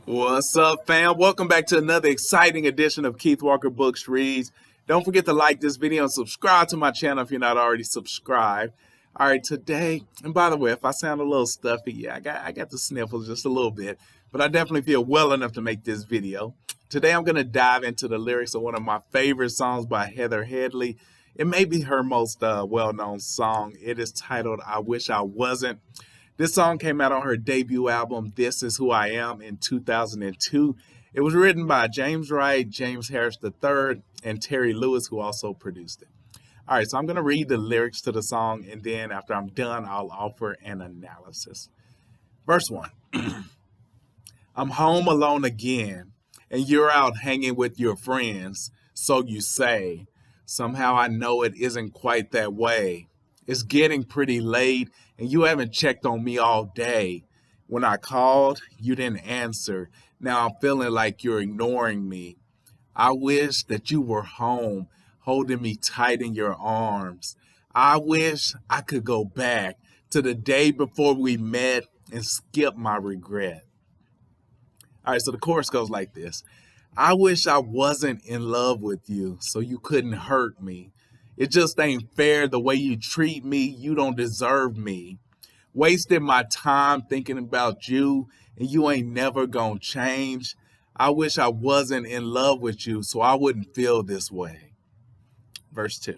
What's up, fam? Welcome back to another exciting edition of Keith Walker Books Reads. Don't forget to like this video and subscribe to my channel if you're not already subscribed. All right, today, and by the way, if I sound a little stuffy, yeah, I got the sniffles just a little bit, but I definitely feel well enough to make this video. Today, I'm going to dive into the lyrics of one of my favorite songs by Headley. It may be her most well-known song. It is titled "I Wish I Wasn't." This song came out on her debut album, This Is Who I Am, in 2002. It was written by James Wright, James Harris III, and Terry Lewis, who also produced it. All right, so I'm going to read the lyrics to the song, and then after I'm done, I'll offer an analysis. Verse 1. I'm home alone again, and you're out hanging with your friends, so you say. Somehow I know it isn't quite that way. It's getting pretty late, and you haven't checked on me all day. When I called, you didn't answer. Now I'm feeling like you're ignoring me. I wish that you were home, holding me tight in your arms. I wish I could go back to the day before we met and skip my regret. All right, so the chorus goes like this. I wish I wasn't in love with you so you couldn't hurt me. It just ain't fair the way you treat me. You don't deserve me. Wasted my time thinking about you, and you ain't never gonna change. I wish I wasn't in love with you so I wouldn't feel this way. Verse 2.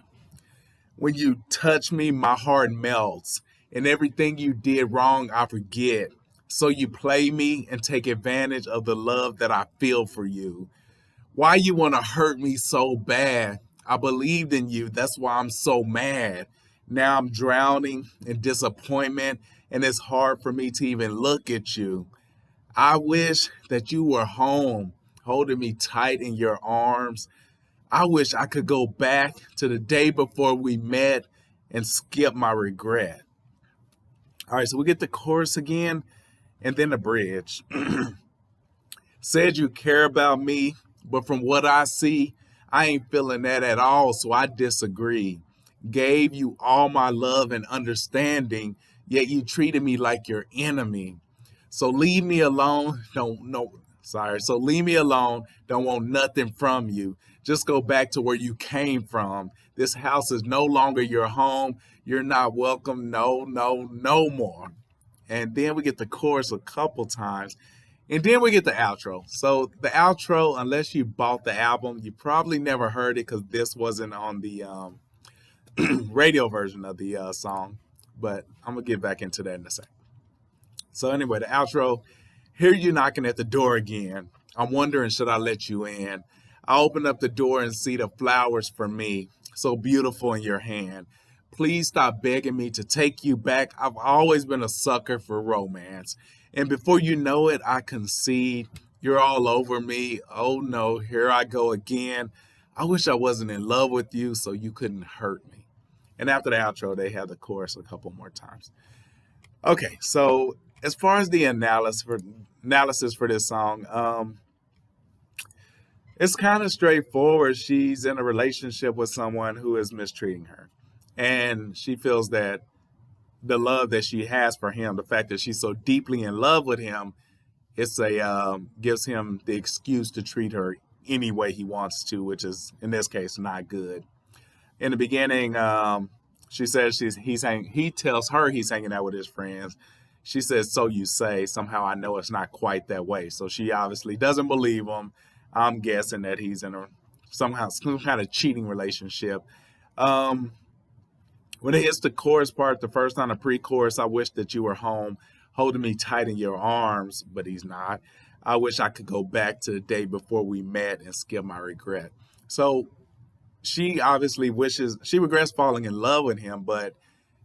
When you touch me, my heart melts, and everything you did wrong, I forget. So you play me and take advantage of the love that I feel for you. Why you want to hurt me so bad? I believed in you. That's why I'm so mad. Now I'm drowning in disappointment, and it's hard for me to even look at you. I wish that you were home, holding me tight in your arms. I wish I could go back to the day before we met and skip my regret. All right, so we get the chorus again and then the bridge. Said you care about me, but from what I see, I ain't feeling that at all, so I disagree. Gave you all my love and understanding, yet you treated me like your enemy. So leave me alone. So leave me alone. Don't want nothing from you. Just go back to where you came from. This house is no longer your home. You're not welcome. No, no, no more. And then we get the chorus a couple times. And then we get the outro. So the outro, unless you bought the album, you probably never heard it because this wasn't on the radio version of the song. But I'm going to get back into that in a second. So anyway, the outro, hear you knocking at the door again. I'm wondering, should I let you in? I open up the door and see the flowers for me, so beautiful in your hand. Please stop begging me to take you back. I've always been a sucker for romance. And before you know it, I concede. You're all over me. Oh no, here I go again. I wish I wasn't in love with you so you couldn't hurt me. And after the outro, they have the chorus a couple more times. Okay, so as far as the analysis for this song, it's kind of straightforward. She's in a relationship with someone who is mistreating her. And she feels that the love that she has for him, the fact that she's so deeply in love with him, gives him the excuse to treat her any way he wants to, which is in this case not good. In the beginning, she says he tells her he's hanging out with his friends. She says, "So you say." Somehow I know it's not quite that way. So she obviously doesn't believe him. I'm guessing that he's in some kind of cheating relationship. When it hits the chorus part, the first on the pre-chorus, I wish that you were home, holding me tight in your arms, but he's not. I wish I could go back to the day before we met and skip my regret. So she obviously she regrets falling in love with him, but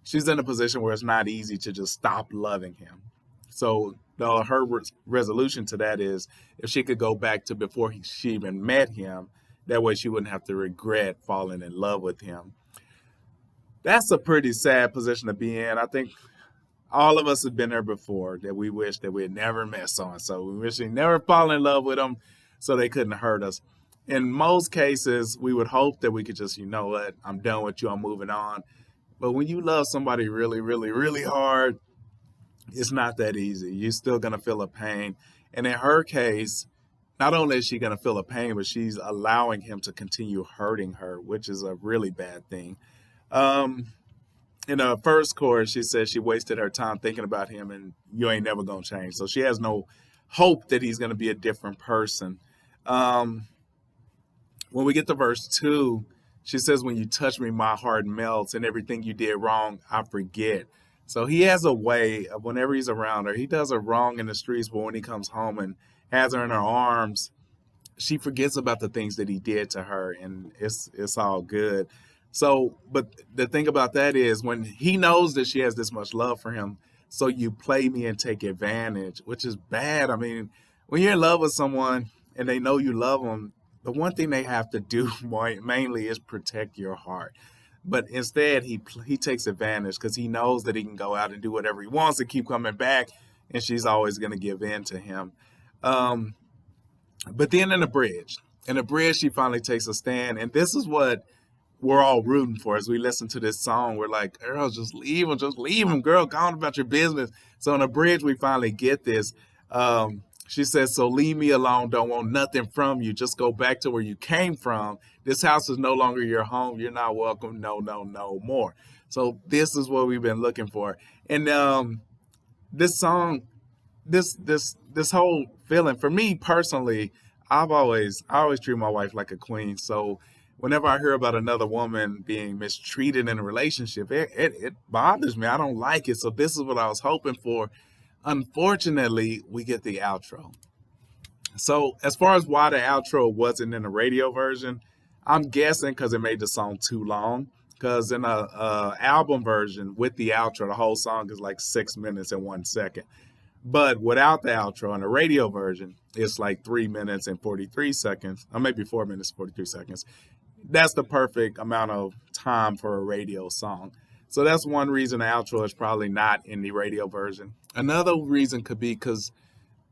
she's in a position where it's not easy to just stop loving him. So her resolution to that is if she could go back to before she even met him, that way she wouldn't have to regret falling in love with him. That's a pretty sad position to be in. I think all of us have been there before, that we wish that we had never met so-and-so. We wish we never fall in love with them so they couldn't hurt us. In most cases, we would hope that we could just, you know what, I'm done with you, I'm moving on. But when you love somebody really, really, really hard, It's not that easy. You're still going to feel a pain. And in her case, not only is she going to feel a pain, but she's allowing him to continue hurting her, which is a really bad thing. Um, in the first chorus, she says she wasted her time thinking about him and you ain't never going to change. So she has no hope that he's going to be a different person. Um, when we get to verse 2, she says, when you touch me, my heart melts, and everything you did wrong, I forget. So he has a way of whenever he's around her, he does her wrong in the streets, but when he comes home and has her in her arms, she forgets about the things that he did to her, and it's all good. So, but the thing about that is when he knows that she has this much love for him, so you play me and take advantage, which is bad. I mean, when you're in love with someone and they know you love them, the one thing they have to do mainly is protect your heart. But instead, he takes advantage because he knows that he can go out and do whatever he wants and keep coming back, and she's always going to give in to him. Um, but then in the bridge, she finally takes a stand, and this is what we're all rooting for as we listen to this song. We're like, girl, just leave him, girl, go on about your business. So in the bridge, we finally get this. She says, so leave me alone, don't want nothing from you. Just go back to where you came from. This house is no longer your home. You're not welcome. No, no, no more. So this is what we've been looking for. And this song, this whole feeling, for me personally, I always treat my wife like a queen. So whenever I hear about another woman being mistreated in a relationship, it bothers me. I don't like it. So this is what I was hoping for. Unfortunately, we get the outro. So as far as why the outro wasn't in the radio version, I'm guessing because it made the song too long. Because in a album version with the outro, the whole song is like 6 minutes and 1 second. But without the outro in the radio version, it's like 3 minutes and 43 seconds, or maybe 4 minutes, 43 seconds. That's the perfect amount of time for a radio song. So that's one reason the outro is probably not in the radio version. Another reason could be because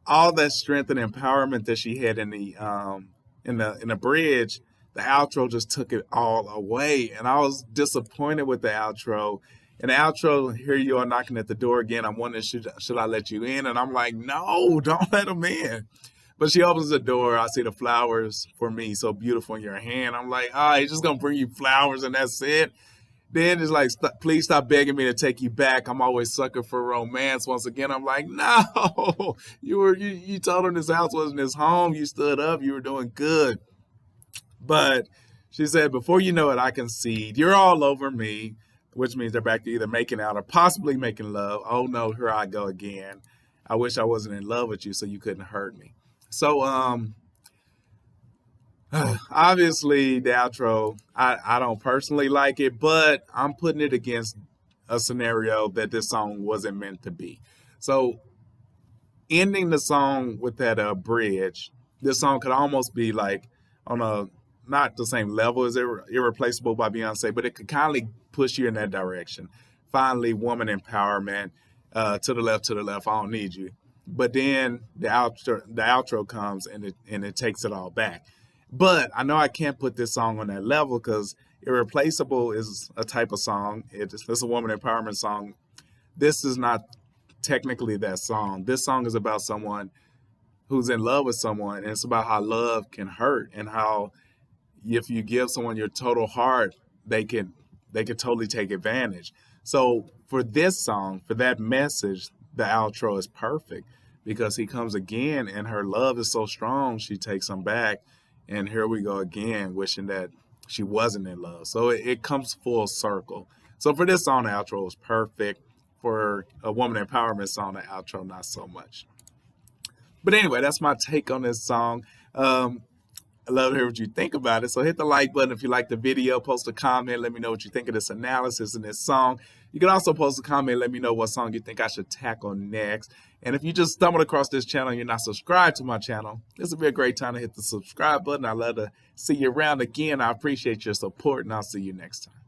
all that strength and empowerment that she had in the bridge, the outro just took it all away. And I was disappointed with the outro. And the outro, here you are knocking at the door again. I'm wondering, should I let you in? And I'm like, no, don't let him in. But she opens the door. I see the flowers for me, so beautiful in your hand. I'm like, all right, he's just going to bring you flowers and that's it. Then it's like, please stop begging me to take you back. I'm always sucker for romance. Once again, I'm like, no, you told him this house wasn't his home. You stood up. You were doing good. But she said, before you know it, I concede. You're all over me, which means they're back to either making out or possibly making love. Oh no, here I go again. I wish I wasn't in love with you so you couldn't hurt me. So obviously the outro, I don't personally like it, but I'm putting it against a scenario that this song wasn't meant to be. So ending the song with that bridge, this song could almost be like on a not the same level as Irreplaceable by Beyonce, but it could kind of push you in that direction. Finally, woman empowerment, to the left, I don't need you. But then the outro comes and it takes it all back. But I know I can't put this song on that level because Irreplaceable is a type of song. It's a woman empowerment song. This is not technically that song. This song is about someone who's in love with someone, and it's about how love can hurt and how if you give someone your total heart, they could totally take advantage. So for this song, for that message, the outro is perfect because he comes again and her love is so strong, she takes him back. And here we go again, wishing that she wasn't in love. So it comes full circle. So for this song, the outro is perfect. For a woman empowerment song, the outro, not so much. But anyway, that's my take on this song. I love to hear what you think about it. So hit the like button if you like the video. Post a comment. Let me know what you think of this analysis and this song. You can also post a comment. Let me know what song you think I should tackle next. And if you just stumbled across this channel and you're not subscribed to my channel, this would be a great time to hit the subscribe button. I'd love to see you around again. I appreciate your support, and I'll see you next time.